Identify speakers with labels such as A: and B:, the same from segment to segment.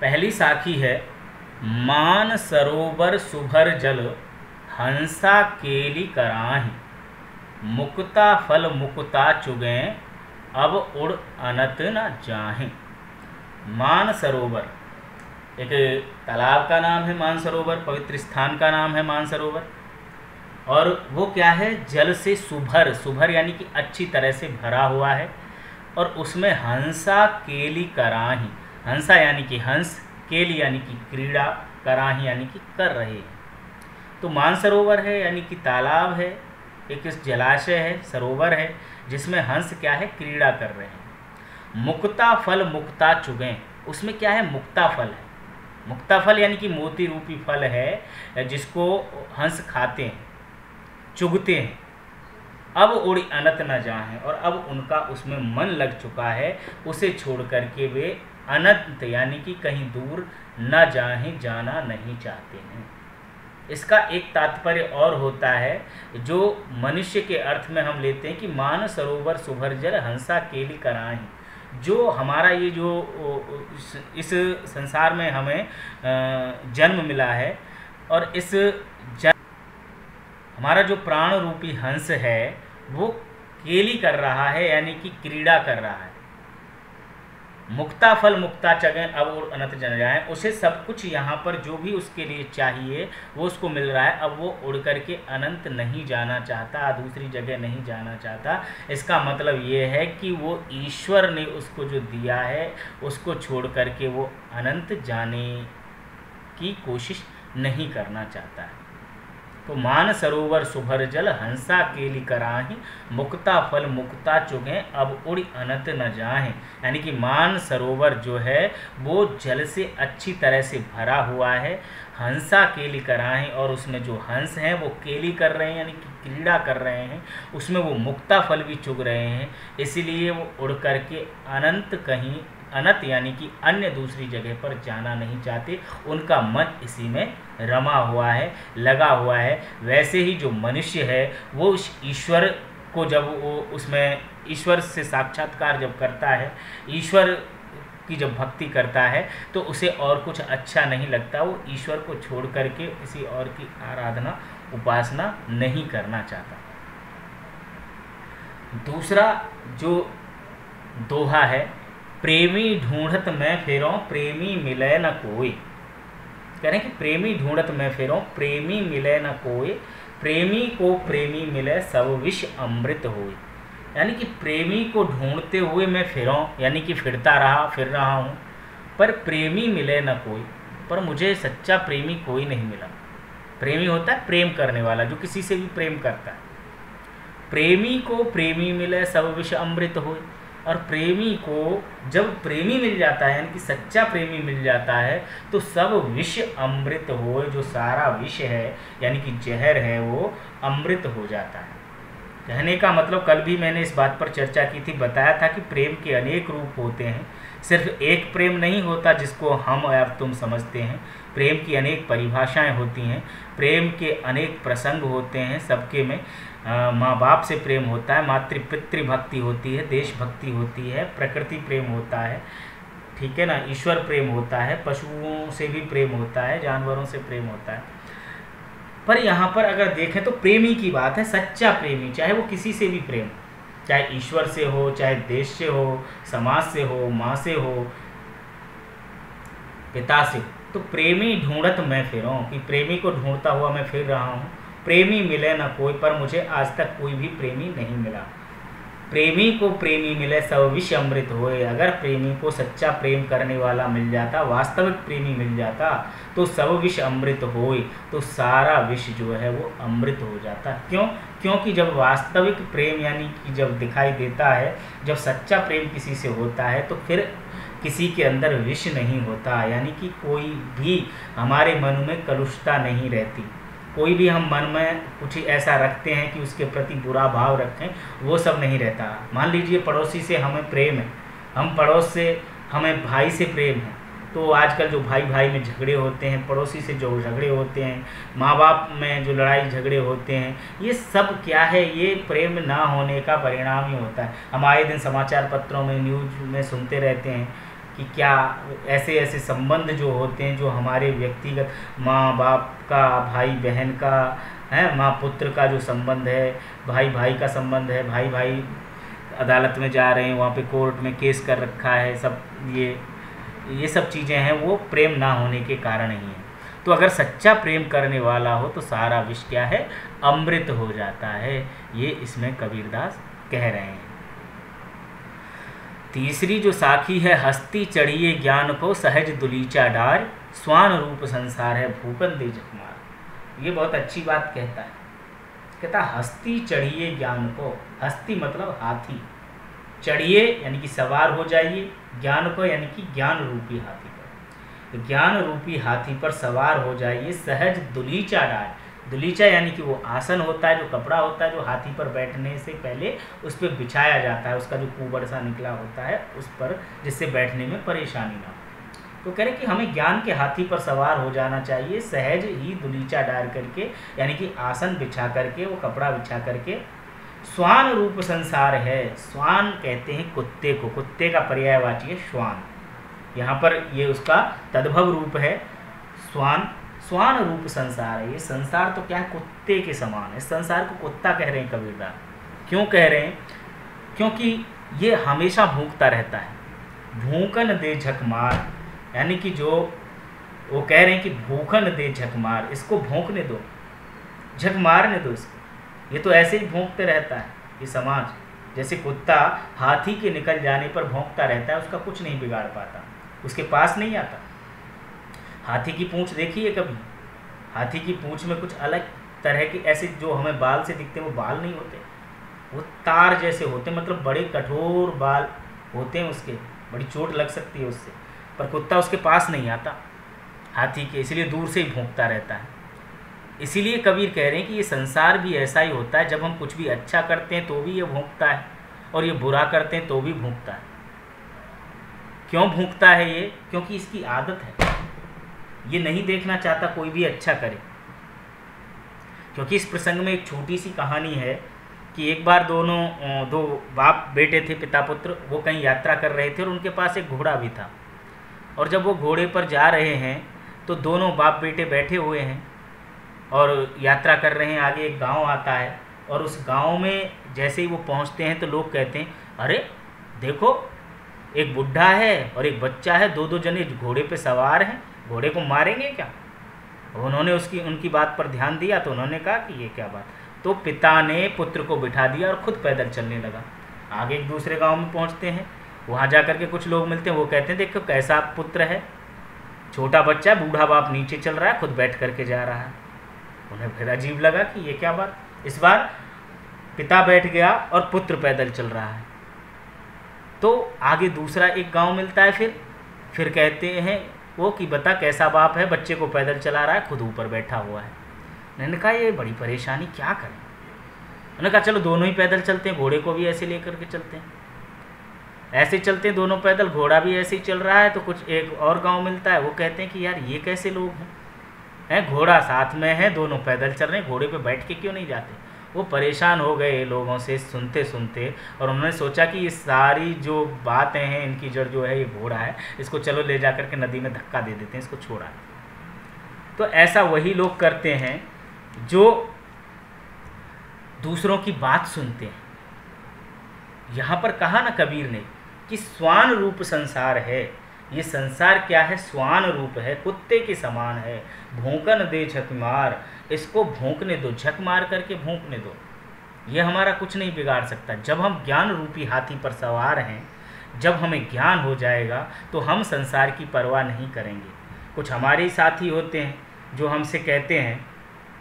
A: पहली साखी है, मान सरोवर सुभर जल हंसा केली कराहि, मुक्ता फल मुक्ता चुगें अब उड़ अनत न जाहें। मान सरोवर एक तालाब का नाम है, मान सरोवर पवित्र स्थान का नाम है मान सरोवर। और वो क्या है, जल से सुभर, सुभर यानी कि अच्छी तरह से भरा हुआ है। और उसमें हंसा केली कराही, हंसा यानी कि हंस, केली यानी कि क्रीड़ा, कराही यानी कि कर रहे हैं। तो मानसरोवर है यानी कि तालाब है, एक जलाशय है, सरोवर है जिसमें हंस क्या है, क्रीड़ा कर रहे हैं। मुक्ता फल मुक्ता चुगें, उसमें क्या है, मुक्ता फल है। मुक्ता फल यानी कि मोती रूपी फल है जिसको हंस खाते हैं, चुगते हैं। अब उड़ी अनत न जाएं, और अब उनका उसमें मन लग चुका है, उसे छोड़ करके वे अनंत यानी कि कहीं दूर न जाएं, जाना नहीं चाहते हैं। इसका एक तात्पर्य और होता है जो मनुष्य के अर्थ में हम लेते हैं कि मान सरोवर सुभर जल हंसा केली कराही। जो हमारा ये जो इस संसार में हमें जन्म मिला है, और इस हमारा जो प्राण रूपी हंस है वो केली कर रहा है यानी कि क्रीड़ा कर रहा है। मुक्ता फल मुक्ता चगें अब उड़ अनंत जन जाएं, उसे सब कुछ यहाँ पर जो भी उसके लिए चाहिए वो उसको मिल रहा है। अब वो उड़ करके अनंत नहीं जाना चाहता, दूसरी जगह नहीं जाना चाहता। इसका मतलब ये है कि वो ईश्वर ने उसको जो दिया है उसको छोड़ करके वो अनंत जाने की कोशिश नहीं करना चाहता है। तो मान सरोवर सुभर जल हंसा केली कराही, मुक्ता फल मुक्ता चुगें अब उड़ी अनंत न जाहें। यानी कि मान सरोवर जो है वो जल से अच्छी तरह से भरा हुआ है, हंसा केली कराही, और उसमें जो हंस हैं वो केली कर रहे हैं यानी कि क्रीड़ा कर रहे हैं, उसमें वो मुक्ता फल भी चुग रहे हैं। इसीलिए वो उड़ करके अनंत कहीं अनंत यानी कि अन्य दूसरी जगह पर जाना नहीं चाहते, उनका मन इसी में रमा हुआ है, लगा हुआ है। वैसे ही जो मनुष्य है वो उस ईश्वर को जब वो उसमें ईश्वर से साक्षात्कार जब करता है, ईश्वर की जब भक्ति करता है तो उसे और कुछ अच्छा नहीं लगता, वो ईश्वर को छोड़ करके किसी और की आराधना उपासना नहीं करना चाहता। दूसरा जो दोहा है, प्रेमी ढूंढत मैं फिरों प्रेमी मिले न कोई। कह रहे हैं कि प्रेमी ढूंढत मैं फिरों प्रेमी मिले न कोई, प्रेमी को प्रेमी मिले सब विष अमृत होए। यानी कि प्रेमी को ढूंढते हुए मैं फिरों यानी कि फिर रहा हूँ, पर प्रेमी मिले न कोई, पर मुझे सच्चा प्रेमी कोई नहीं मिला। प्रेमी होता है प्रेम करने वाला, जो किसी से भी प्रेम करता है। प्रेमी को प्रेमी मिले सब विष अमृत होए, और प्रेमी को जब प्रेमी मिल जाता है यानी कि सच्चा प्रेमी मिल जाता है तो सब विष अमृत हो, जो सारा विष है यानी कि जहर है वो अमृत हो जाता है। कहने का मतलब कल भी मैंने इस बात पर चर्चा की थी, बताया था कि प्रेम के अनेक रूप होते हैं, सिर्फ एक प्रेम नहीं होता जिसको हम और तुम समझते हैं। प्रेम की अनेक परिभाषाएं होती हैं, प्रेम के अनेक प्रसंग होते हैं सबके में। माँ बाप से प्रेम होता है, मातृ पितृ भक्ति होती है, देशभक्ति होती है, प्रकृति प्रेम होता है, ठीक है ना, ईश्वर प्रेम होता है, पशुओं से भी प्रेम होता है, जानवरों से प्रेम होता है। पर यहाँ पर अगर देखें तो प्रेमी की बात है, सच्चा प्रेमी, चाहे वो किसी से भी प्रेम, चाहे ईश्वर से हो, चाहे देश से हो, समाज से हो, माँ से हो, पिता से। तो प्रेमी ढूंढत मैं फिरों, कि प्रेमी को ढूंढता हुआ मैं फिर रहा हूँ, प्रेमी मिले न कोई, पर मुझे आज तक कोई भी प्रेमी नहीं मिला। प्रेमी को प्रेमी मिले सब विष अमृत होए। अगर प्रेमी को सच्चा प्रेम करने वाला मिल जाता, वास्तविक प्रेमी मिल जाता, तो सब विष अमृत होए, तो सारा विष जो है वो अमृत हो जाता। क्यों? क्योंकि जब वास्तविक प्रेम यानी कि जब दिखाई देता है, जब सच्चा प्रेम किसी से होता है, तो फिर किसी के अंदर विष नहीं होता, यानी कि कोई भी हमारे मन में कलुषता नहीं रहती। कोई भी हम मन में कुछ ऐसा रखते हैं कि उसके प्रति बुरा भाव रखें, वो सब नहीं रहता। मान लीजिए पड़ोसी से हमें प्रेम है, हम पड़ोस से हमें भाई से प्रेम है, तो आजकल जो भाई भाई में झगड़े होते हैं, पड़ोसी से जो झगड़े होते हैं, माँ बाप में जो लड़ाई झगड़े होते हैं, ये सब क्या है, ये प्रेम ना होने का परिणाम ही होता है। हम आए दिन समाचार पत्रों में, न्यूज में सुनते रहते हैं कि क्या ऐसे ऐसे संबंध जो होते हैं, जो हमारे व्यक्तिगत माँ बाप का, भाई बहन का है, माँ पुत्र का जो संबंध है, भाई भाई का संबंध है, भाई भाई अदालत में जा रहे हैं, वहाँ पे कोर्ट में केस कर रखा है, सब ये सब चीज़ें हैं, वो प्रेम ना होने के कारण ही है। तो अगर सच्चा प्रेम करने वाला हो तो सारा विष क्या है, अमृत हो जाता है। ये इसमें कबीरदास कह रहे हैं। तीसरी जो साखी है, हस्ती चढ़िए ज्ञान को सहज दुलीचा डार, स्वान रूप संसार है भूपन दे जखमार। ये बहुत अच्छी बात कहता है, कहता हस्ती चढ़िए ज्ञान को, हस्ती मतलब हाथी, चढ़िए यानी कि सवार हो जाइए, ज्ञान को यानी कि ज्ञान रूपी हाथी पर, ज्ञान रूपी हाथी पर सवार हो जाइए, सहज दुलीचा डार, दुलीचा यानी कि वो आसन होता है, जो कपड़ा होता है, जो हाथी पर बैठने से पहले उस पर बिछाया जाता है, उसका जो कुबड़ सा निकला होता है उस पर, जिससे बैठने में परेशानी ना हो। तो कह रहे कि हमें ज्ञान के हाथी पर सवार हो जाना चाहिए, सहज ही दुलीचा डाल करके, यानी कि आसन बिछा करके, वो कपड़ा बिछा करके। स्वान रूप संसार है, स्वान कहते हैं कुत्ते को, कुत्ते का पर्यायवाची है श्वान, यहाँ पर ये उसका तद्भव रूप है स्वान, स्वान रूप संसार है। ये संसार तो क्या है, कुत्ते के समान है। संसार को कुत्ता कह रहे हैं कबीरदास, क्यों कह रहे हैं, क्योंकि ये हमेशा भूखता रहता है। भूखन दे झक मार, यानी कि जो वो कह रहे हैं कि भूखन दे झक मार, इसको भौंकने दो, झक मारने दो इसको, ये तो ऐसे ही भौंकते रहता है ये समाज। जैसे कुत्ता हाथी के निकल जाने पर भौंकता रहता है, उसका कुछ नहीं बिगाड़ पाता, उसके पास नहीं आता। हाथी की पूंछ देखी है कभी, हाथी की पूंछ में कुछ अलग तरह के ऐसे जो हमें बाल से दिखते हैं, वो बाल नहीं होते, वो तार जैसे होते, मतलब बड़े कठोर बाल होते हैं उसके, बड़ी चोट लग सकती है उससे, पर कुत्ता उसके पास नहीं आता हाथी के, इसलिए दूर से ही भौंकता रहता है। इसीलिए कबीर कह रहे हैं कि ये संसार भी ऐसा ही होता है, जब हम कुछ भी अच्छा करते हैं तो भी ये भौंकता है, और ये बुरा करते हैं तो भी भौंकता है। क्यों भौंकता है ये, क्योंकि इसकी आदत है, ये नहीं देखना चाहता कोई भी अच्छा करे। क्योंकि इस प्रसंग में एक छोटी सी कहानी है कि एक बार दो बाप बेटे थे, पिता पुत्र, वो कहीं यात्रा कर रहे थे और उनके पास एक घोड़ा भी था। और जब वो घोड़े पर जा रहे हैं तो दोनों बाप बेटे बैठे हुए हैं और यात्रा कर रहे हैं। आगे एक गांव आता है और उस गांव में जैसे ही वो पहुंचते हैं तो लोग कहते हैं, अरे देखो एक बुढ़ा है और एक बच्चा है, दो जने घोड़े पे सवार हैं, घोड़े को मारेंगे क्या। उन्होंने उनकी बात पर ध्यान दिया तो उन्होंने कहा कि ये क्या बात। तो पिता ने पुत्र को बिठा दिया और खुद पैदल चलने लगा। आगे एक दूसरे गांव में पहुंचते हैं, वहाँ जा कर के कुछ लोग मिलते हैं, वो कहते हैं देखो कैसा पुत्र है, छोटा बच्चा, बूढ़ा बाप नीचे चल रहा है, खुद बैठ करके जा रहा है। उन्हें फिर अजीब लगा कि ये क्या बात। इस बार पिता बैठ गया और पुत्र पैदल चल रहा है। तो आगे दूसरा एक गांव मिलता है, फिर कहते हैं वो कि बता कैसा बाप है, बच्चे को पैदल चला रहा है, खुद ऊपर बैठा हुआ है। मैंने कहा ये बड़ी परेशानी, क्या करें। उन्होंने कहा चलो दोनों ही पैदल चलते हैं, घोड़े को भी ऐसे लेकर के चलते हैं। ऐसे चलते हैं दोनों पैदल, घोड़ा भी ऐसे ही चल रहा है। तो कुछ एक और गांव मिलता है, वो कहते हैं कि यार ये कैसे लोग हैं, घोड़ा साथ में है, दोनों पैदल चल रहे हैं, घोड़े पे बैठ के क्यों नहीं जाते। वो परेशान हो गए लोगों से सुनते सुनते, और उन्होंने सोचा कि ये सारी जो बातें हैं इनकी जड़ जो है ये घोड़ा है, इसको चलो ले जा करके नदी में धक्का दे देते हैं, इसको छोड़ा। तो ऐसा वही लोग करते हैं जो दूसरों की बात सुनते हैं। यहाँ पर कहा ना कबीर ने कि स्वान रूप संसार है। ये संसार क्या है, स्वान रूप है, कुत्ते के समान है। भौंकन दे झक मार, इसको भौंकने दो, झक मार करके भौंकने दो, ये हमारा कुछ नहीं बिगाड़ सकता। जब हम ज्ञान रूपी हाथी पर सवार हैं, जब हमें ज्ञान हो जाएगा तो हम संसार की परवाह नहीं करेंगे। कुछ हमारे ही साथी होते हैं जो हमसे कहते हैं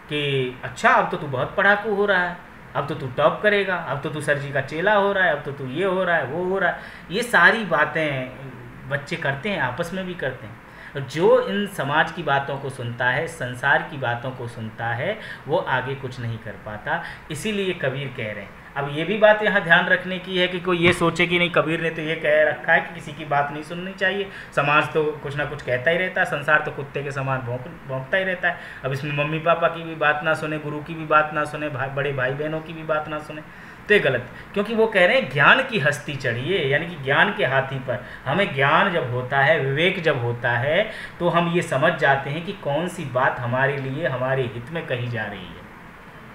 A: कि अच्छा अब तो तू बहुत पढ़ाकू हो रहा है, अब तो तू टॉप करेगा, अब तो तू सर जी का चेला हो रहा है, अब तो तू ये हो रहा है वो हो रहा है। ये सारी बातें बच्चे करते हैं, आपस में भी करते हैं। जो इन समाज की बातों को सुनता है, संसार की बातों को सुनता है, वो आगे कुछ नहीं कर पाता। इसीलिए कबीर कह रहे हैं। अब ये भी बात यहाँ ध्यान रखने की है कि कोई ये सोचे कि नहीं कबीर ने तो ये कह रखा है कि किसी की बात नहीं सुननी चाहिए, समाज तो कुछ ना कुछ कहता ही रहता है, संसार तो कुत्ते के समान भौंकता ही रहता है। अब इसमें मम्मी पापा की भी बात ना सुने, गुरु की भी बात ना सुने, बड़े भाई बहनों की भी बात ना सुने, तो गलत, क्योंकि वो कह रहे हैं ज्ञान की हस्ती चढ़िए, यानी कि ज्ञान के हाथी पर। हमें ज्ञान जब होता है, विवेक जब होता है, तो हम ये समझ जाते हैं कि कौन सी बात हमारे लिए, हमारे हित में कही जा रही है,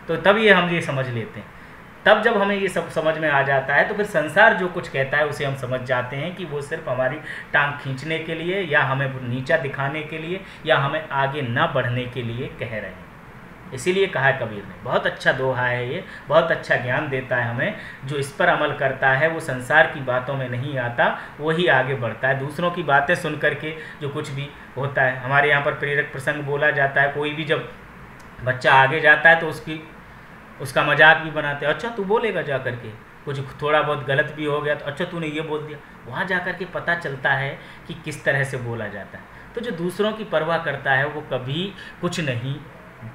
A: तो तब ये हम ये समझ लेते हैं। तब जब हमें ये सब समझ में आ जाता है, तो फिर संसार जो कुछ कहता है उसे हम समझ जाते हैं कि वो सिर्फ हमारी टांग खींचने के लिए, या हमें नीचा दिखाने के लिए, या हमें आगे न बढ़ने के लिए कह रहे हैं। इसीलिए कहा है कबीर ने, बहुत अच्छा दोहा है ये, बहुत अच्छा ज्ञान देता है हमें। जो इस पर अमल करता है वो संसार की बातों में नहीं आता, वही आगे बढ़ता है। दूसरों की बातें सुन करके जो कुछ भी होता है, हमारे यहाँ पर प्रेरक प्रसंग बोला जाता है, कोई भी जब बच्चा आगे जाता है तो उसका मजाक भी बनाते हैं, अच्छा तू बोलेगा जा करके, कुछ थोड़ा बहुत गलत भी हो गया तो अच्छा तूने ये बोल दिया। वहाँ जा कर के पता चलता है कि किस तरह से बोला जाता है। तो जो दूसरों की परवाह करता है वो कभी कुछ नहीं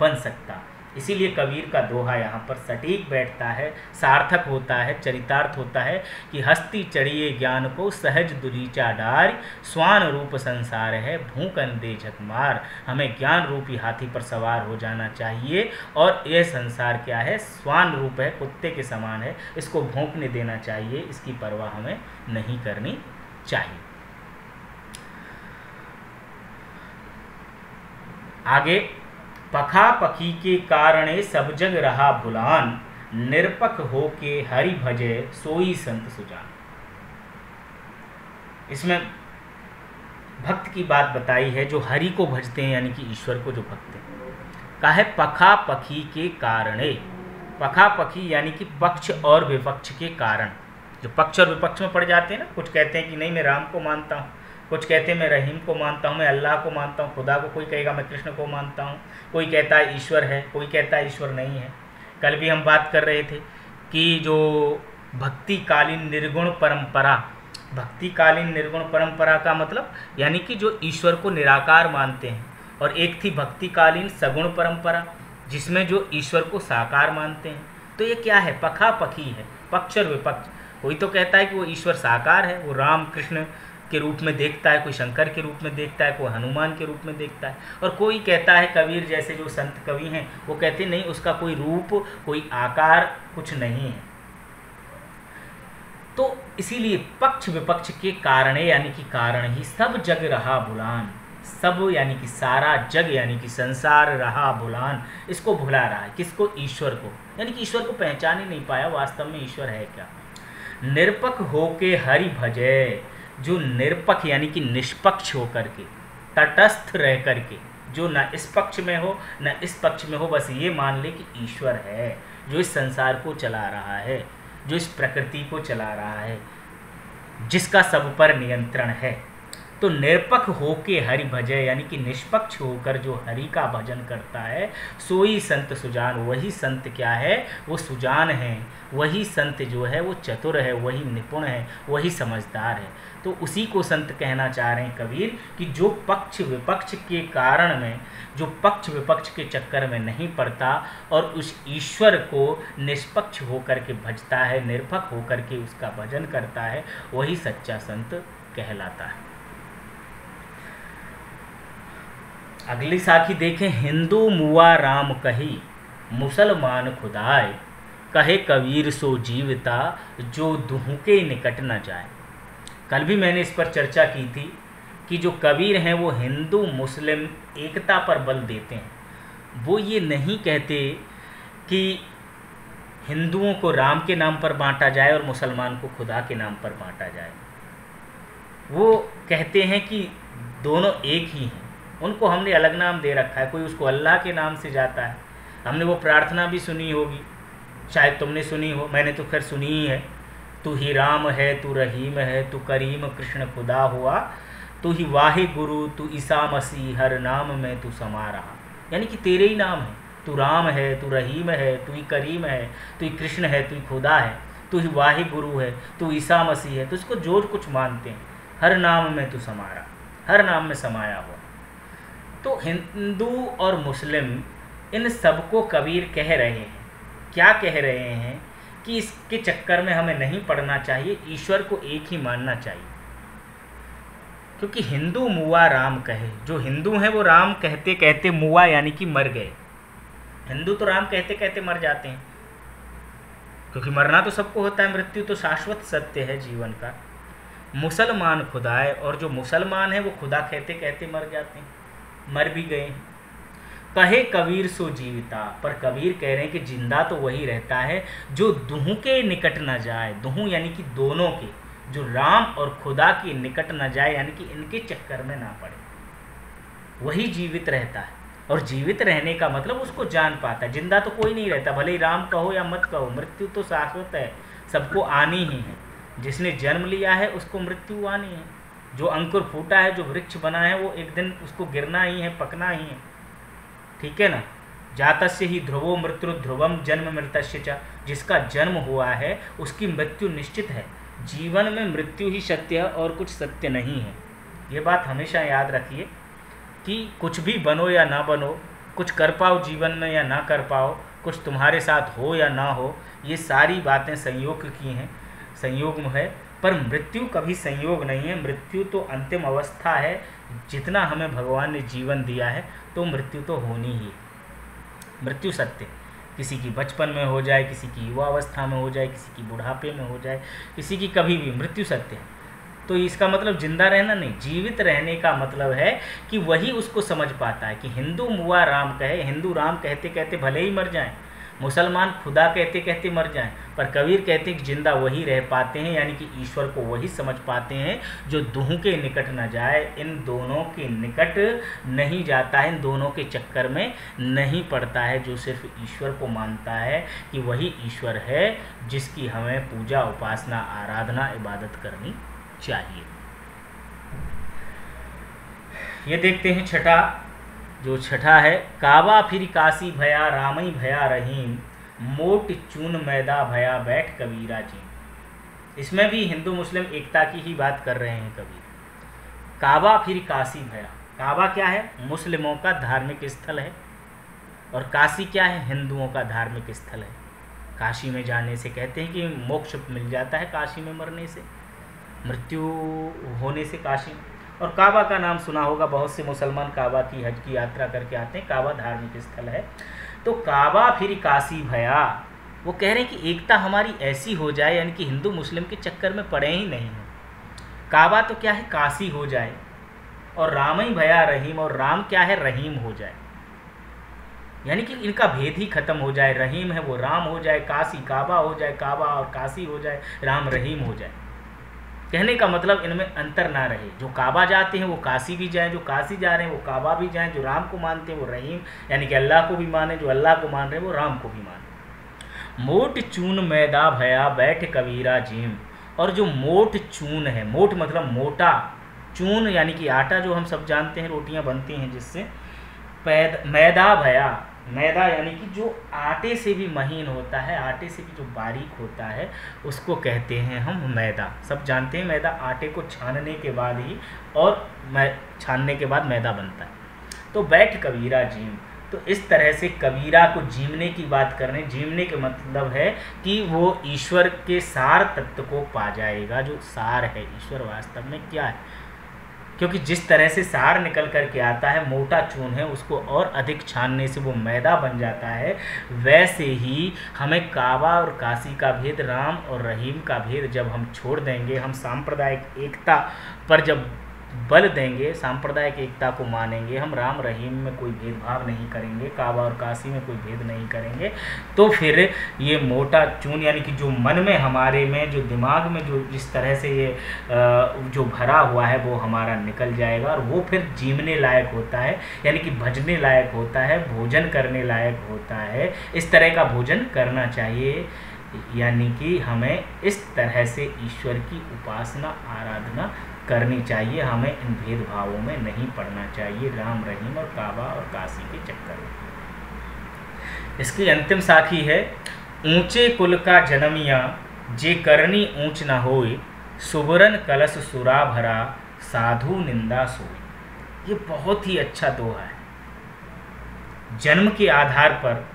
A: बन सकता। इसीलिए कबीर का दोहा यहाँ पर सटीक बैठता है, सार्थक होता है, चरितार्थ होता है कि हस्ती चढ़िए ज्ञान को सहज दुरीचा डार, स्वान रूप संसार है भूकन दे झकमार। हमें ज्ञान रूपी हाथी पर सवार हो जाना चाहिए, और यह संसार क्या है, स्वान रूप है, कुत्ते के समान है, इसको भौंकने देना चाहिए, इसकी परवाह हमें नहीं करनी चाहिए। आगे, पखा पखी के कारणे सब जग रहा भुलान, निरपक हो के हरि भजे सोई संत सुजान। इसमें भक्त की बात बताई है, जो हरि को भजते हैं, यानी कि ईश्वर को जो भजते हैं। कहा है पखा पखी के कारणे, पखा पखी यानी कि पक्ष और विपक्ष के कारण। जो पक्ष और विपक्ष में पड़ जाते हैं ना, कुछ कहते हैं कि नहीं मैं राम को मानता हूँ, कुछ कहते हैं मैं रहीम को मानता हूँ, मैं अल्लाह को मानता हूँ, खुदा को, कोई कहेगा मैं कृष्ण को मानता हूँ, कोई कहता है ईश्वर है, कोई कहता है ईश्वर नहीं है। कल भी हम बात कर रहे थे कि जो भक्तिकालीन निर्गुण परंपरा, भक्तिकालीन निर्गुण परंपरा का मतलब यानी कि जो ईश्वर को निराकार मानते हैं, और एक थी भक्तिकालीन सगुण परंपरा जिसमें जो ईश्वर को साकार मानते हैं। तो ये क्या है, पखा पखी है, पक्ष और विपक्ष। कोई तो कहता है कि वो ईश्वर साकार है, वो राम कृष्ण के रूप में देखता है, कोई शंकर के रूप में देखता है, कोई हनुमान के रूप में देखता है, और कोई कहता है, कबीर जैसे जो संत कवि हैं वो कहते नहीं, उसका कोई रूप, कोई आकार कुछ नहीं है। तो इसीलिए पक्ष विपक्ष के कारण, यानी कि कारण ही सब जग रहा भुलान, सब यानी कि सारा जग यानी कि संसार रहा भुलान, इसको भुला रहा है। किसको, ईश्वर को, यानी कि ईश्वर को पहचान ही नहीं पाया वास्तव में ईश्वर है क्या। निरपक होके हरि भजे, जो निरपक्ष यानी कि निष्पक्ष होकर के, तटस्थ रह करके, जो न इस पक्ष में हो न इस पक्ष में हो, बस ये मान ले कि ईश्वर है जो इस संसार को चला रहा है, जो इस प्रकृति को चला रहा है, जिसका सब पर नियंत्रण है। तो निरपक्ष होके हरि भजे, यानी कि निष्पक्ष होकर जो हरि का भजन करता है, सोई संत सुजान। वही संत क्या है, वो सुजान है, वही संत जो है वो चतुर है, वही निपुण है, वही समझदार है। तो उसी को संत कहना चाह रहे हैं कबीर कि जो पक्ष विपक्ष के कारण में, जो पक्ष विपक्ष के चक्कर में नहीं पड़ता और उस ईश्वर को निष्पक्ष होकर के भजता है, निरपक्ष होकर के उसका भजन करता है, वही सच्चा संत कहलाता है। अगली साखी देखें, हिंदू मुआ राम कही, मुसलमान खुदाए, कहे कबीर सो जीवता, जो दुहू के निकट न जाए। कल भी मैंने इस पर चर्चा की थी कि जो कबीर हैं वो हिंदू मुस्लिम एकता पर बल देते हैं। वो ये नहीं कहते कि हिंदुओं को राम के नाम पर बांटा जाए और मुसलमान को खुदा के नाम पर बांटा जाए। वो कहते हैं कि दोनों एक ही हैं, उनको हमने अलग नाम दे रखा है। कोई उसको अल्लाह के नाम से जाता है, हमने वो प्रार्थना भी सुनी होगी, शायद तुमने सुनी हो, मैंने तो खैर सुनी ही है। तू ही राम है, तू रहीम है, तू करीम कृष्ण खुदा हुआ, तू ही वाहे गुरु, तू ईसा मसीह, हर नाम में तू समा रहा। यानी कि तेरे ही नाम है, तू राम है, तू रहीम है, तू ही करीम है, तू ही कृष्ण है, तू ही खुदा है, तू ही वाहे गुरु है, तू ईसा मसीह है। तो इसको जो कुछ मानते हैं, हर नाम में तू समा रहा, हर नाम में समाया हुआ। तो हिंदू और मुस्लिम इन सबको कबीर कह रहे हैं, क्या कह रहे हैं कि इसके चक्कर में हमें नहीं पड़ना चाहिए, ईश्वर को एक ही मानना चाहिए। क्योंकि हिंदू मुआ राम कहे, जो हिंदू हैं वो राम कहते कहते मुआ यानी कि मर गए। हिंदू तो राम कहते कहते मर जाते हैं, क्योंकि मरना तो सबको होता है, मृत्यु तो शाश्वत सत्य है जीवन का। मुसलमान खुदाए, और जो मुसलमान है वो खुदा कहते कहते मर जाते हैं, मर भी गए हैं। कहे कबीर सो जीविता, पर कबीर कह रहे हैं कि जिंदा तो वही रहता है जो दुहू के निकट न जाए। दुहू यानी कि दोनों के, जो राम और खुदा के निकट न जाए, यानी कि इनके चक्कर में ना पड़े, वही जीवित रहता है। और जीवित रहने का मतलब उसको जान पाता है। जिंदा तो कोई नहीं रहता, भले ही राम कहो या मत कहो, मृत्यु तो शाश्वत है, सबको आनी ही है। जिसने जन्म लिया है उसको मृत्यु आनी है। जो अंकुर फूटा है, जो वृक्ष बना है, वो एक दिन उसको गिरना ही है, पकना ही है, ठीक है ना। जातस्य ही ध्रुवो मृत्यु ध्रुवम जन्म मृतस्य च, जिसका जन्म हुआ है उसकी मृत्यु निश्चित है। जीवन में मृत्यु ही सत्य है और कुछ सत्य नहीं है। ये बात हमेशा याद रखिए कि कुछ भी बनो या ना बनो, कुछ कर पाओ जीवन में या ना कर पाओ, कुछ तुम्हारे साथ हो या ना हो, ये सारी बातें संयोग की हैं, संयोग में है। पर मृत्यु कभी संयोग नहीं है, मृत्यु तो अंतिम अवस्था है। जितना हमें भगवान ने जीवन दिया है तो मृत्यु तो होनी ही, मृत्यु सत्य। किसी की बचपन में हो जाए, किसी की युवा अवस्था में हो जाए, किसी की बुढ़ापे में हो जाए, किसी की कभी भी, मृत्यु सत्य है। तो इसका मतलब जिंदा रहना नहीं, जीवित रहने का मतलब है कि वही उसको समझ पाता है कि हिंदू मुआ राम कहे, हिंदू राम कहते कहते भले ही मर जाएं, मुसलमान खुदा कहते कहते मर जाएं, पर कबीर कहते कि जिंदा वही रह पाते हैं, यानी कि ईश्वर को वही समझ पाते हैं जो दुहू के निकट न जाए, इन दोनों के निकट नहीं जाता है, इन दोनों के चक्कर में नहीं पड़ता है, जो सिर्फ ईश्वर को मानता है कि वही ईश्वर है जिसकी हमें पूजा उपासना आराधना इबादत करनी चाहिए। ये देखते हैं छठा है, काबा फिर काशी भया रामई भया रहीम, मोट चून मैदा भया बैठ कबीरा जी। इसमें भी हिंदू मुस्लिम एकता की ही बात कर रहे हैं कबीर। काबा फिर काशी भया, काबा क्या है? मुस्लिमों का धार्मिक स्थल है, और काशी क्या है? हिंदुओं का धार्मिक स्थल है। काशी में जाने से कहते हैं कि मोक्ष मिल जाता है, काशी में मरने से, मृत्यु होने से काशी। और काबा का नाम सुना होगा, बहुत से मुसलमान काबा की हज की यात्रा करके आते हैं, काबा धार्मिक स्थल है। तो काबा फिर काशी भया, वो कह रहे हैं कि एकता हमारी ऐसी हो जाए, यानी कि हिंदू मुस्लिम के चक्कर में पड़े ही नहीं हैं। काबा तो क्या है? काशी हो जाए, और राम ही भया रहीम, और राम क्या है? रहीम हो जाए, यानी कि इनका भेद ही खत्म हो जाए। रहीम है वो राम हो जाए, काशी काबा हो जाए, काबा और काशी हो जाए, राम रहीम हो जाए। कहने का मतलब इनमें अंतर ना रहे, जो काबा जाते हैं वो काशी भी जाएं, जो काशी जा रहे हैं वो काबा भी जाएं, जो राम को मानते हैं वो रहीम यानी कि अल्लाह को भी माने, जो अल्लाह को मान रहे हैं वो राम को भी माने। मोट चून मैदा भया बैठ कबीरा जीम, और जो मोट चून है, मोट मतलब मोटा, चून यानी कि आटा, जो हम सब जानते हैं रोटियां बनती हैं जिससे, मैदा भया, मैदा यानी कि जो आटे से भी महीन होता है, आटे से भी जो बारीक होता है, उसको कहते हैं हम मैदा। सब जानते हैं मैदा आटे को छानने के बाद ही, और छानने के बाद मैदा बनता है। तो बैठ कबीरा जीम, तो इस तरह से कबीरा को जीमने की बात कर रहे हैं। जीमने के मतलब है कि वो ईश्वर के सार तत्व को पा जाएगा। जो सार है ईश्वर वास्तव में क्या है, क्योंकि जिस तरह से सार निकल कर के आता है, मोटा चून है, उसको और अधिक छानने से वो मैदा बन जाता है, वैसे ही हमें काबा और काशी का भेद, राम और रहीम का भेद जब हम छोड़ देंगे, हम सांप्रदायिक एकता पर जब बल देंगे, सांप्रदायिक एकता को मानेंगे, हम राम रहीम में कोई भेदभाव नहीं करेंगे, काबा और काशी में कोई भेद नहीं करेंगे, तो फिर ये मोटा चून यानी कि जो मन में, हमारे में, जो दिमाग में जो जिस तरह से ये जो भरा हुआ है वो हमारा निकल जाएगा, और वो फिर जीवने लायक होता है, यानी कि भजने लायक होता है, भोजन करने लायक होता है। इस तरह का भोजन करना चाहिए, यानी कि हमें इस तरह से ईश्वर की उपासना आराधना करनी चाहिए। हमें इन भेदभावों में नहीं पड़ना चाहिए, राम रहीम और काबा और काशी के चक्कर में। इसकी अंतिम साखी है, ऊंचे कुल का जन्मिया जे करनी ऊंच न होए, सुबरन कलश सुरा भरा साधु निंदा सोए। ये बहुत ही अच्छा दोहा है। जन्म के आधार पर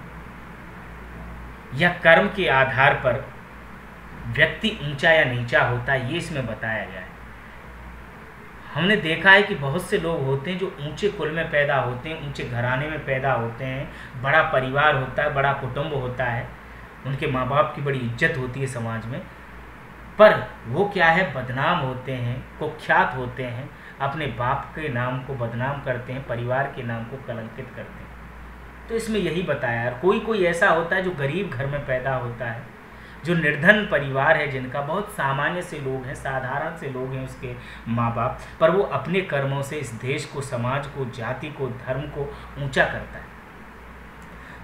A: या कर्म के आधार पर व्यक्ति ऊंचा या नीचा होता है, ये इसमें बताया गया है। हमने देखा है कि बहुत से लोग होते हैं जो ऊंचे कुल में पैदा होते हैं, ऊंचे घराने में पैदा होते हैं, बड़ा परिवार होता है, बड़ा कुटुंब होता है, उनके माँ बाप की बड़ी इज्जत होती है समाज में, पर वो क्या है, बदनाम होते हैं, कुख्यात होते हैं, अपने बाप के नाम को बदनाम करते हैं, परिवार के नाम को कलंकित करते हैं। तो इसमें यही बताया यार, कोई कोई ऐसा होता है जो गरीब घर में पैदा होता है, जो निर्धन परिवार है, जिनका बहुत सामान्य से लोग हैं, साधारण से लोग हैं उसके माँ बाप, पर वो अपने कर्मों से इस देश को, समाज को, जाति को, धर्म को ऊंचा करता है।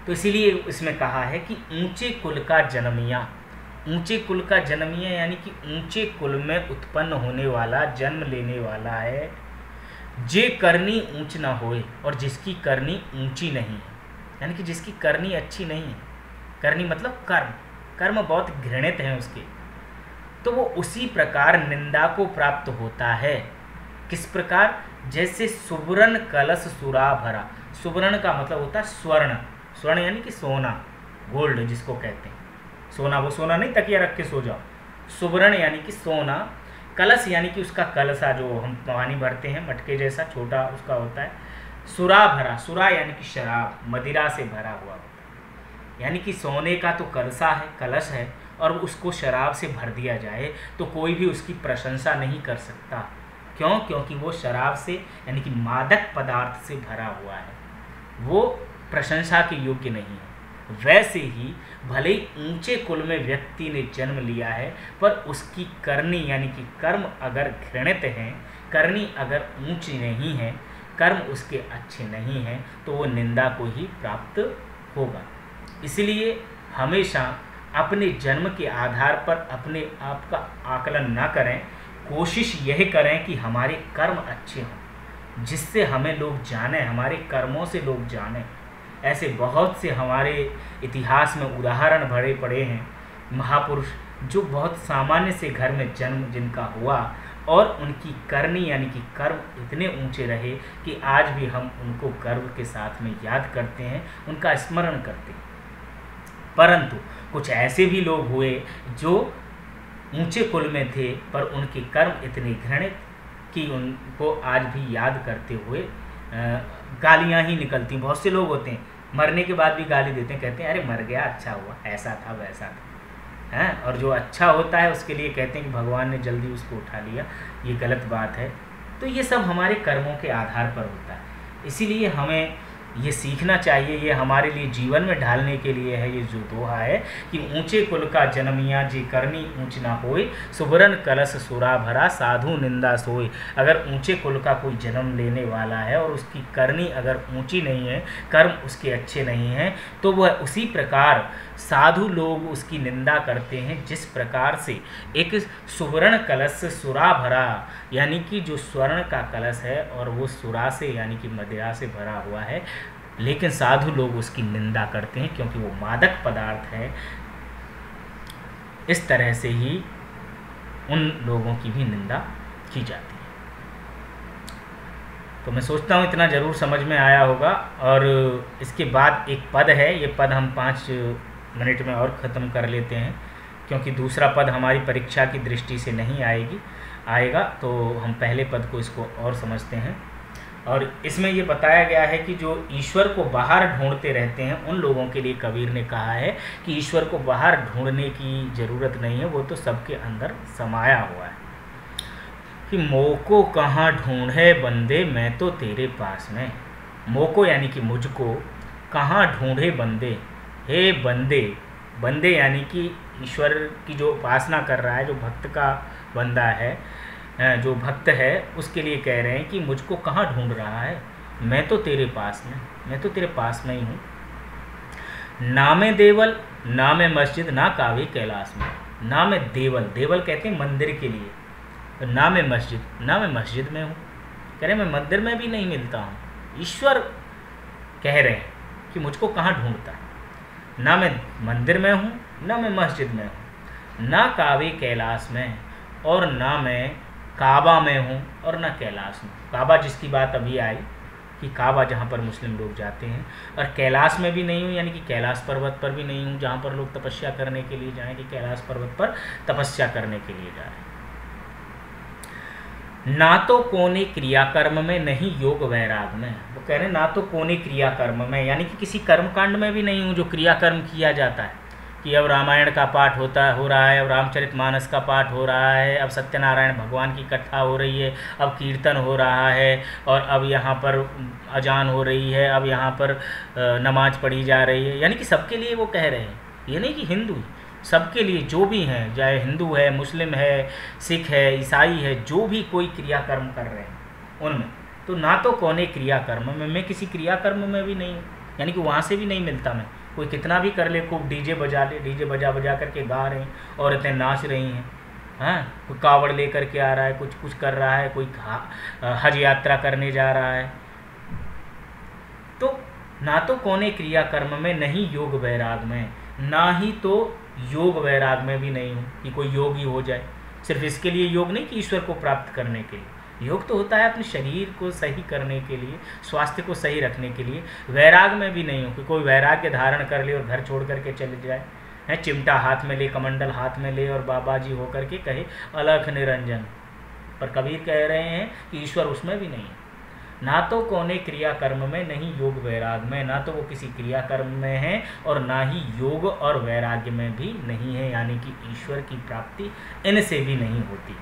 A: तो इसीलिए इसमें कहा है कि ऊंचे कुल का जन्मिया, ऊंचे कुल का जन्मिया यानी कि ऊंचे कुल में उत्पन्न होने वाला, जन्म लेने वाला है। जे करनी ऊंच ना होए, और जिसकी करनी ऊंची नहीं है, यानी कि जिसकी करनी अच्छी नहीं है। करनी मतलब कर्म, कर्म बहुत घृणित हैं उसके, तो वो उसी प्रकार निंदा को प्राप्त होता है। किस प्रकार? जैसे सुवर्ण कलश सुरा भरा। सुवर्ण का मतलब होता है स्वर्ण, स्वर्ण यानी कि सोना, गोल्ड जिसको कहते हैं, सोना, वो सोना नहीं तकिया रख के सो जाओ, सुवर्ण यानी कि सोना। कलश यानी कि उसका कलशा, जो हम पानी भरते हैं, मटके जैसा छोटा उसका होता है। सुरा भरा, सुरा यानी कि शराब, मदिरा से भरा हुआ होता है। यानी कि सोने का तो कलशा है, कलश है, और उसको शराब से भर दिया जाए तो कोई भी उसकी प्रशंसा नहीं कर सकता। क्यों? क्योंकि वो शराब से यानी कि मादक पदार्थ से भरा हुआ है, वो प्रशंसा के योग्य नहीं है। वैसे ही भले ही ऊंचे कुल में व्यक्ति ने जन्म लिया है, पर उसकी करनी यानी कि कर्म अगर घृणित हैं, करनी अगर ऊंची नहीं है, कर्म उसके अच्छे नहीं हैं, तो वो निंदा को ही प्राप्त होगा। इसलिए हमेशा अपने जन्म के आधार पर अपने आप का आकलन ना करें, कोशिश यह करें कि हमारे कर्म अच्छे हों, जिससे हमें लोग जानें, हमारे कर्मों से लोग जानें। ऐसे बहुत से हमारे इतिहास में उदाहरण भरे पड़े हैं, महापुरुष जो बहुत सामान्य से घर में जन्म जिनका हुआ, और उनकी करनी यानी कि कर्म इतने ऊंचे रहे कि आज भी हम उनको गर्व के साथ में याद करते हैं, उनका स्मरण करते हैं। परंतु कुछ ऐसे भी लोग हुए जो ऊंचे कुल में थे, पर उनके कर्म इतने घृणित कि उनको आज भी याद करते हुए गालियाँ ही निकलती। बहुत से लोग होते हैं मरने के बाद भी गाली देते हैं, कहते हैं अरे मर गया, अच्छा हुआ, ऐसा था वैसा था, हैं। और जो अच्छा होता है उसके लिए कहते हैं कि भगवान ने जल्दी उसको उठा लिया, ये गलत बात है। तो ये सब हमारे कर्मों के आधार पर होता है। इसीलिए हमें ये सीखना चाहिए, ये हमारे लिए जीवन में ढालने के लिए है ये जो दोहा है कि ऊंचे कुल का जन्मिया जी करनी ऊंच ना होए, सुवर्ण कलश सुरा भरा साधु निंदा सोए। अगर ऊंचे कुल का कोई जन्म लेने वाला है और उसकी करनी अगर ऊंची नहीं है, कर्म उसके अच्छे नहीं हैं, तो वह उसी प्रकार साधु लोग उसकी निंदा करते हैं, जिस प्रकार से एक सुवर्ण कलश सुरा भरा यानी कि जो स्वर्ण का कलश है और वो सुरा से यानी कि मदिरा से भरा हुआ है, लेकिन साधु लोग उसकी निंदा करते हैं क्योंकि वो मादक पदार्थ है। इस तरह से ही उन लोगों की भी निंदा की जाती है। तो मैं सोचता हूँ इतना ज़रूर समझ में आया होगा। और इसके बाद एक पद है, ये पद हम 5 मिनट में और ख़त्म कर लेते हैं, क्योंकि दूसरा पद हमारी परीक्षा की दृष्टि से नहीं आएगा, तो हम पहले पद को इसको और समझते हैं। और इसमें ये बताया गया है कि जो ईश्वर को बाहर ढूंढते रहते हैं, उन लोगों के लिए कबीर ने कहा है कि ईश्वर को बाहर ढूंढने की ज़रूरत नहीं है, वो तो सबके अंदर समाया हुआ है। कि मोको कहाँ ढूंढे बंदे, मैं तो तेरे पास में। मोको यानी कि मुझको, कहाँ ढूंढे बंदे, हे बंदे। बंदे यानी कि ईश्वर की जो उपासना कर रहा है, जो भक्त का बंदा है, जो भक्त है, उसके लिए कह रहे हैं कि मुझको कहाँ ढूंढ रहा है, मैं तो तेरे पास में, मैं तो तेरे पास में ही हूँ। नामे देवल, नामे मस्जिद, ना कावे कैलाश में। नामे देवल, देवल कहते हैं मंदिर के लिए, तो नामे मस्जिद, ना मैं मस्जिद में हूँ, कह रहे मैं मंदिर में भी नहीं मिलता हूँ। ईश्वर कह रहे हैं कि मुझको कहाँ ढूंढता है, ना मैं मंदिर में हूँ, ना मैं मस्जिद में हूँ, ना कावे कैलाश में, और ना मैं काबा में हूँ, और ना कैलाश में। काबा जिसकी बात अभी आई कि काबा जहाँ पर मुस्लिम लोग जाते हैं, और कैलाश में भी नहीं हूँ, यानी कि कैलाश पर्वत पर भी नहीं हूँ जहाँ पर लोग तपस्या करने के लिए जाएँ, कि कैलाश पर्वत पर तपस्या करने के लिए जा रहे हैं। ना तो कोने क्रियाकर्म में, नहीं योग वैराग में। वो कह रहे हैं ना तो कोने क्रियाकर्म में, यानी कि किसी कर्मकांड में भी नहीं हूँ जो क्रियाकर्म किया जाता है, कि अब रामायण का पाठ हो रहा है, अब रामचरितमानस का पाठ हो रहा है, अब सत्यनारायण भगवान की कथा हो रही है, अब कीर्तन हो रहा है, और अब यहाँ पर अजान हो रही है, अब यहाँ पर नमाज पढ़ी जा रही है। यानी कि सबके लिए वो कह रहे हैं, ये नहीं कि हिंदू, सबके लिए जो भी हैं, चाहे हिंदू है, मुस्लिम है, सिख है, ईसाई है, जो भी कोई क्रियाकर्म कर रहे हैं उनमें, तो ना तो कौने क्रियाकर्म में, मैं किसी क्रियाकर्म में भी नहीं हूँ, यानी कि वहाँ से भी नहीं मिलता मैं। कोई कितना भी कर ले, खूब डीजे बजा ले, डीजे बजा बजा करके गा रहे हैं, औरतें नाच रही हैं, हाँ, कोई कावड़ ले करके आ रहा है, कुछ कर रहा है, कोई हज यात्रा करने जा रहा है। तो ना तो कौने क्रियाकर्म में, नहीं योग वैराग में, ना ही तो योग वैराग में भी नहीं हूँ कि कोई योगी हो जाए। सिर्फ इसके लिए योग नहीं कि ईश्वर को प्राप्त करने के लिए, योग तो होता है अपने शरीर को सही करने के लिए, स्वास्थ्य को सही रखने के लिए। वैराग में भी नहीं हूँ कि कोई वैराग्य धारण कर ले और घर छोड़ करके चले जाए, है, चिमटा हाथ में ले, कमंडल हाथ में ले और बाबा जी होकर के कहे अलख निरंजन। पर कबीर कह रहे हैं कि ईश्वर उसमें भी नहीं है। ना तो कौने क्रियाकर्म में, नहीं योग वैराग में, ना तो वो किसी क्रियाकर्म में है और ना ही योग और वैराग्य में भी नहीं है, यानी कि ईश्वर की प्राप्ति इनसे भी नहीं होती।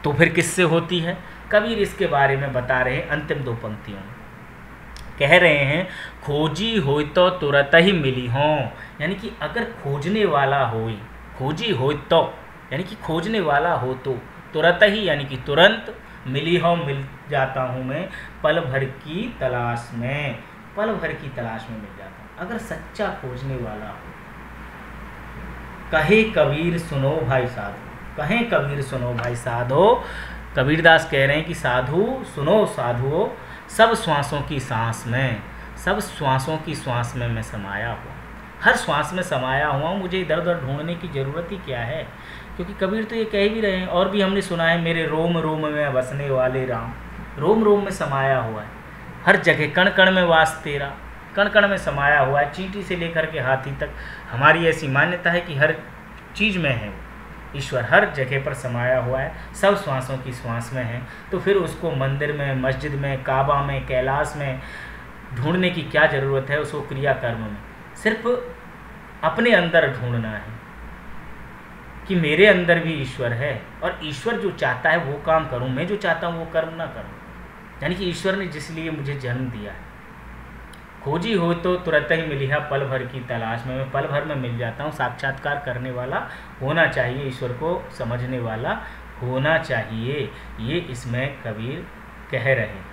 A: तो फिर किससे होती है? कबीर इसके बारे में बता रहे हैं अंतिम दो पंक्तियों में। कह रहे हैं खोजी होय तो तुरत ही मिली हों, यानी कि अगर खोजने वाला होई, खोजी होय तो यानी कि खोजने वाला हो तो, तुरत ही यानी कि तुरंत, मिली हो मिल जाता हूँ मैं, पल भर की तलाश में, पल भर की तलाश में मिल जाता हूँ। अगर सच्चा खोजने वाला हो, कहे कबीर सुनो भाई साधो, कहें कबीर सुनो भाई साधो। कबीरदास कह रहे हैं कि साधु सुनो, साधुओं, सब श्वासों की सांस में, सब श्वासों की श्वास में मैं समाया हुआ, हर श्वास में समाया हुआ हूँ, मुझे इधर उधर ढूंढने की ज़रूरत ही क्या है। क्योंकि कबीर तो ये कह भी रहे हैं, और भी हमने सुना है, मेरे रोम रोम में बसने वाले राम, रोम रोम में समाया हुआ है, हर जगह कण कण में वास तेरा, कण कण में समाया हुआ है, चींटी से लेकर के हाथी तक। हमारी ऐसी मान्यता है कि हर चीज़ में है ईश्वर, हर जगह पर समाया हुआ है, सब श्वासों की श्वास में है। तो फिर उसको मंदिर में, मस्जिद में, काबा में, कैलाश में ढूंढने की क्या ज़रूरत है? उसको क्रियाकर्म में सिर्फ अपने अंदर ढूंढना है कि मेरे अंदर भी ईश्वर है, और ईश्वर जो चाहता है वो काम करूं, मैं जो चाहता हूं वो कर्म ना करूं। यानी कि ईश्वर ने जिस लिए मुझे जन्म दिया है, खोजी हो तो तुरंत ही मिली है, पल भर की तलाश में, मैं पल भर में मिल जाता हूँ। साक्षात्कार करने वाला होना चाहिए, ईश्वर को समझने वाला होना चाहिए, ये इसमें कबीर कह रहे हैं।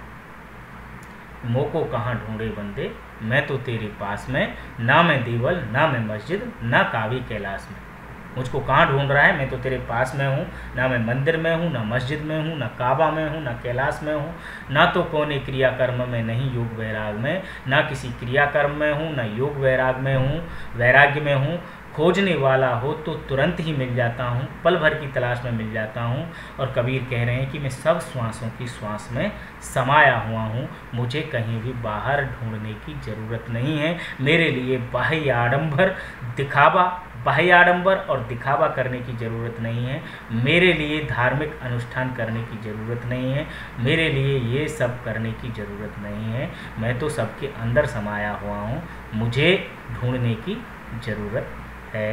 A: मोको कहाँ ढूंढे बंदे, मैं तो तेरे पास में, ना मैं देवल, ना मैं मस्जिद, ना कावी कैलाश में। मुझको कहाँ ढूंढ रहा है? मैं तो तेरे पास में हूँ, ना मैं मंदिर में हूँ, ना मस्जिद में हूँ, ना काबा में हूँ, ना कैलाश में हूँ, ना तो कौने क्रियाकर्म में, नहीं योग वैराग में, ना किसी क्रियाकर्म में हूँ, ना योग वैराग में हूँ, वैराग्य में हूँ। खोजने वाला हो तो तुरंत ही मिल जाता हूँ, पल भर की तलाश में मिल जाता हूँ। और कबीर कह रहे हैं कि मैं सब श्वासों की श्वास में समाया हुआ हूँ, मुझे कहीं भी बाहर ढूंढने की ज़रूरत नहीं है। मेरे लिए बाह्य आडंबर, दिखावा, बाह्य आडंबर और दिखावा करने की ज़रूरत नहीं है, मेरे लिए धार्मिक अनुष्ठान करने की ज़रूरत नहीं है, मेरे लिए ये सब करने की ज़रूरत नहीं है। मैं तो सबके अंदर समाया हुआ हूँ, मुझे ढूंढने की ज़रूरत है,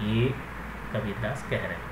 A: ये कबीरदास कह रहे हैं।